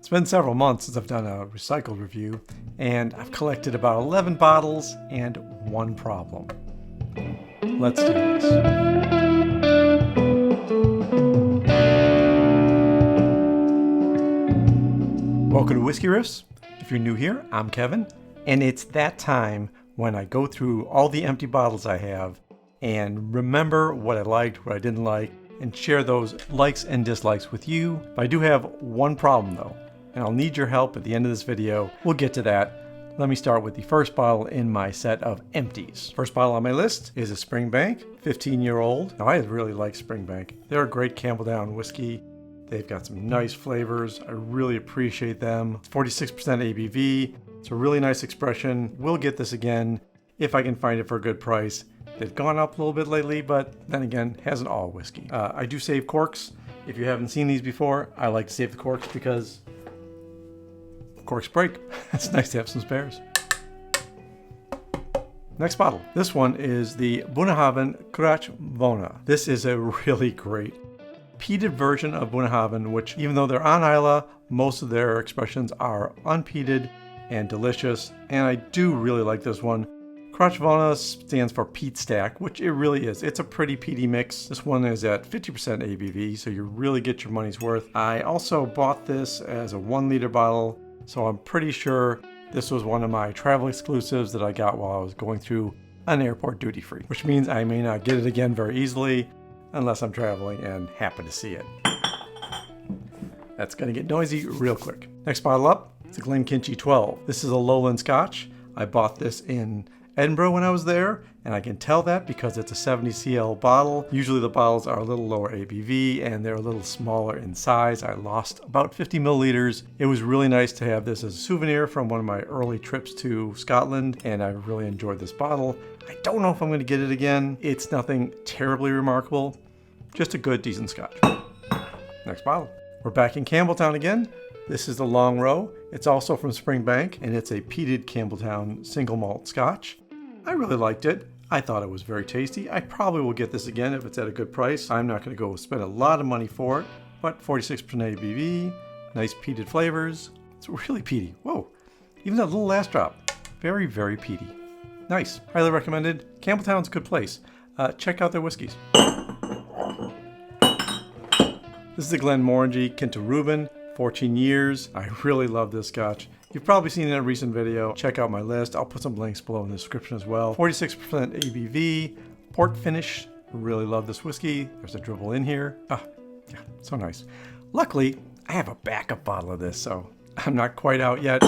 It's been several months since I've done a recycled review, and I've collected about 11 bottles and one problem. Let's do this. Welcome to Whisky Riffs. If you're new here, I'm Kevin, and it's that time when I go through all the empty bottles I have and remember what I liked, what I didn't like, and share those likes and dislikes with you. But I do have one problem though, and I'll need your help at the end of this video. We'll get to that. Let me start with the first bottle in my set of empties. First bottle on my list is a Springbank, 15-year-old. Now I really like Springbank. They're a great Campbelltown whiskey. They've got some nice flavors. I really appreciate them. It's 46% ABV. It's a really nice expression. We'll get this again if I can find it for a good price. They've gone up a little bit lately, but then again, hasn't all whiskey. I do save corks. If you haven't seen these before, I like to save the corks because corks break. It's nice to have some spares. Next bottle. This one is the Bunnahabhain Crach Vona. This is a really great peated version of Bunnahabhain, which even though they're on Islay, most of their expressions are unpeated and delicious. And I do really like this one. Crach Vona stands for peat stack, which it really is. It's a pretty peaty mix. This one is at 50% ABV, so you really get your money's worth. I also bought this as a 1-liter bottle, so I'm pretty sure this was one of my travel exclusives that I got while I was going through an airport duty free, which means I may not get it again very easily unless I'm traveling and happen to see it. That's gonna get noisy real quick. Next bottle up, it's a Glenkinchie 12. This is a lowland Scotch. I bought this in Edinburgh when I was there, and I can tell that because it's a 70 cl bottle. Usually the bottles are a little lower ABV and they're a little smaller in size. I lost about 50 milliliters. It was really nice to have this as a souvenir from one of my early trips to Scotland, and I really enjoyed this bottle. I don't know if I'm going to get it again. It's nothing terribly remarkable, just a good, decent Scotch. Next bottle. We're back in Campbelltown again. This is the Longrow. It's also from Springbank, and it's a peated Campbelltown single malt Scotch. I really liked it. I thought it was very tasty. I probably will get this again if it's at a good price. I'm not going to go spend a lot of money for it, but 46% ABV, nice peated flavors. It's really peaty. Whoa, even that little last drop. Very, very peaty. Nice. Highly recommended. Campbelltown's a good place. Check out their whiskeys. This is the Glenmorangie Kinta 14 years. I really love this Scotch. You've probably seen it in a recent video. Check out my list. I'll put some links below in the description as well. 46% ABV, port finish. Really love this whiskey. There's a dribble in here. Ah, yeah, so nice. Luckily, I have a backup bottle of this, so I'm not quite out yet.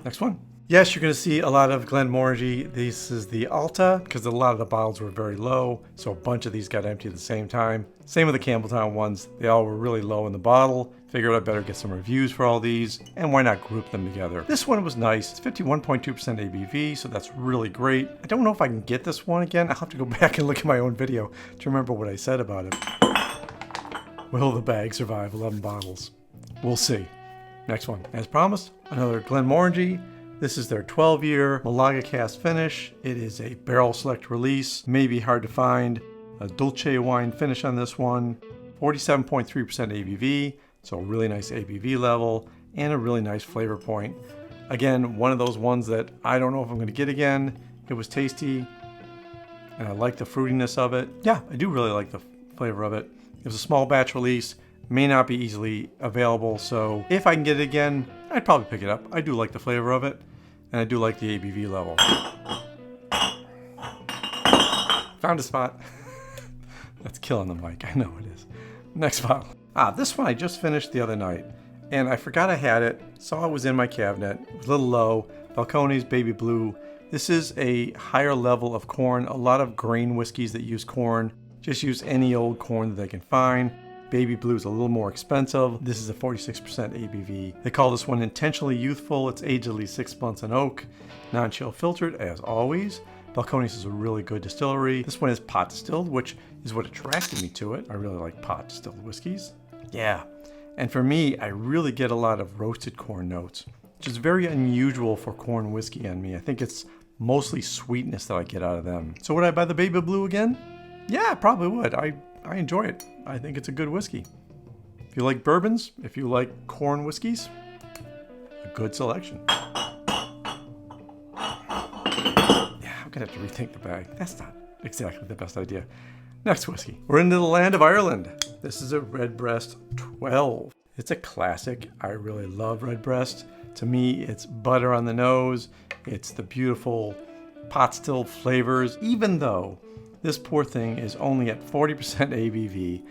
Next one. Yes, you're going to see a lot of Glenmorangie. This is the Alta, because a lot of the bottles were very low, so a bunch of these got empty at the same time. Same with the Campbelltown ones. They all were really low in the bottle. Figured I'd better get some reviews for all these, and why not group them together. This one was nice. It's 51.2% ABV, so that's really great. I don't know if I can get this one again. I'll have to go back and look at my own video to remember what I said about it. Will the bag survive 11 bottles? We'll see. Next one. As promised, another Glenmorangie. This is their 12-year Malaga cast finish. It is a barrel select release. May be hard to find. A Dulce wine finish on this one. 47.3% ABV, so a really nice ABV level and a really nice flavor point. Again, one of those ones that I don't know if I'm going to get again. It was tasty, and I like the fruitiness of it. Yeah, I do really like the flavor of it. It was a small batch release. May not be easily available, so if I can get it again, I'd probably pick it up. I do like the flavor of it, and I do like the ABV level. Found a spot. That's killing the mic, I know it is. Next bottle. This one I just finished the other night, and I forgot I had it, saw it was in my cabinet. It was a little low. Balcones Baby Blue. This is a higher level of corn. A lot of grain whiskeys that use corn just use any old corn that they can find. Baby Blue is a little more expensive. This is a 46% ABV. They call this one intentionally youthful. It's aged at least 6 months in oak. Non-chill filtered, as always. Balcones is a really good distillery. This one is pot distilled, which is what attracted me to it. I really like pot distilled whiskeys. Yeah, and for me, I really get a lot of roasted corn notes, which is very unusual for corn whiskey on me. I think it's mostly sweetness that I get out of them. So would I buy the Baby Blue again? Yeah, I probably would. I enjoy it. I think it's a good whiskey. If you like bourbons, if you like corn whiskeys, a good selection. Yeah, I'm gonna have to rethink the bag. That's not exactly the best idea. Next whiskey. We're into the land of Ireland. This is a Redbreast 12. It's a classic. I really love Redbreast. To me, it's butter on the nose. It's the beautiful pot still flavors, even though this poor thing is only at 40% ABV.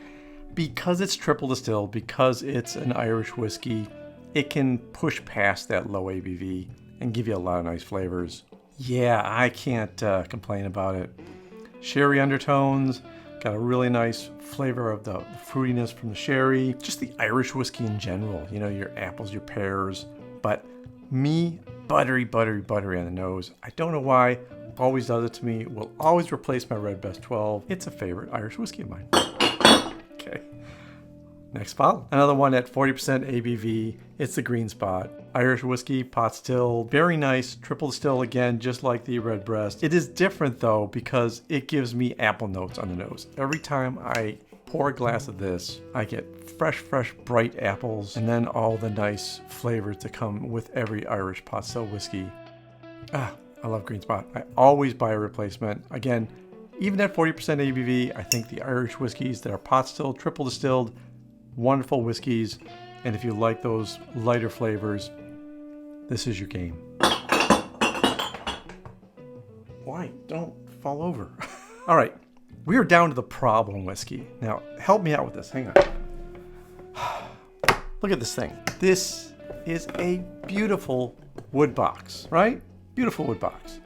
Because it's triple distilled, because it's an Irish whiskey, it can push past that low ABV and give you a lot of nice flavors. Yeah, I can't complain about it. Sherry undertones, got a really nice flavor of the fruitiness from the sherry. Just the Irish whiskey in general, you know, your apples, your pears. But me, buttery, buttery, buttery on the nose. I don't know why, always does it to me. Will always replace my Redbreast 12. It's a favorite Irish whiskey of mine. Okay, next bottle. Another one at 40% ABV. It's the Green Spot. Irish whiskey, pot still, very nice, triple distill again, just like the Redbreast. It is different though because it gives me apple notes on the nose. Every time I pour a glass of this, I get fresh, bright apples, and then all the nice flavors that come with every Irish pot still whiskey. I love Green Spot. I always buy a replacement. Again, even at 40% ABV, I think the Irish whiskeys that are pot still, triple distilled, wonderful whiskeys. And if you like those lighter flavors, this is your game. Why? Don't fall over. All right, we are down to the problem whiskey. Now, help me out with this. Hang on. Look at this thing. This is a beautiful wood box, right? Beautiful wood box.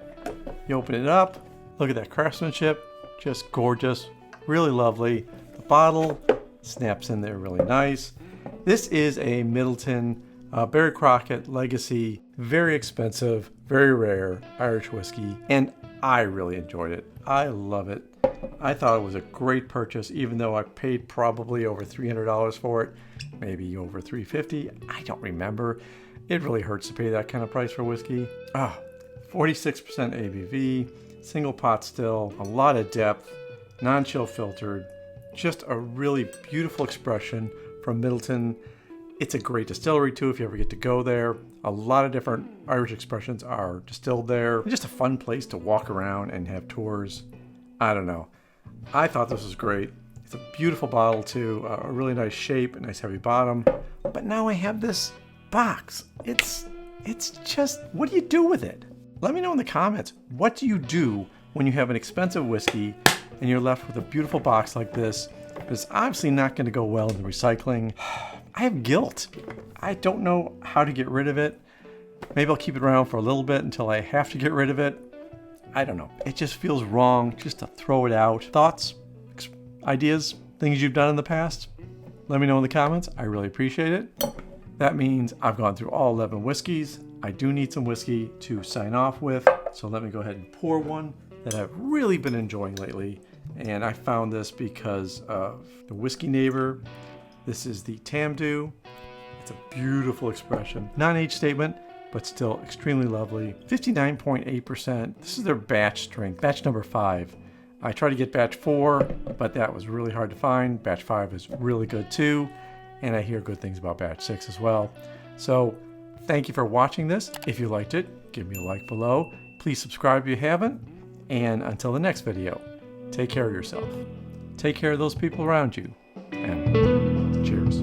You open it up. Look at that craftsmanship. Just gorgeous. Really lovely. The bottle snaps in there really nice. This is a Midleton Barry Crockett Legacy. Very expensive, very rare Irish whiskey. And I really enjoyed it. I love it. I thought it was a great purchase, even though I paid probably over $300 for it. Maybe over $350. I don't remember. It really hurts to pay that kind of price for whiskey. 46% ABV, single pot still, a lot of depth, non-chill filtered, just a really beautiful expression from Midleton. It's a great distillery too if you ever get to go there. A lot of different Irish expressions are distilled there. It's just a fun place to walk around and have tours. I don't know. I thought this was great. It's a beautiful bottle too, a really nice shape, a nice heavy bottom. But now I have this box. It's just, what do you do with it? Let me know in the comments. What do you do when you have an expensive whiskey and you're left with a beautiful box like this? It's obviously not going to go well in the recycling. I have guilt. I don't know how to get rid of it. Maybe I'll keep it around for a little bit until I have to get rid of it. I don't know. It just feels wrong just to throw it out. Thoughts, ideas, things you've done in the past? Let me know in the comments. I really appreciate it. That means I've gone through all 11 whiskeys. I do need some whiskey to sign off with. So let me go ahead and pour one that I've really been enjoying lately. And I found this because of the Whiskey Neighbor. This is the Tamdhu. It's a beautiful expression. Non-age statement, but still extremely lovely. 59.8%. This is their batch strength, batch number 5. I tried to get batch 4, but that was really hard to find. Batch 5 is really good too. And I hear good things about batch 6 as well. So thank you for watching this. If you liked it, give me a like below. Please subscribe if you haven't. And until the next video, take care of yourself. Take care of those people around you. And cheers.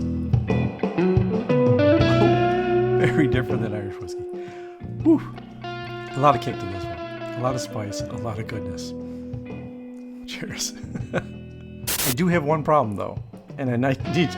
Oh, very different than Irish whiskey. Whew. A lot of kick to this one. A lot of spice, a lot of goodness. Cheers. I do have one problem though, and I need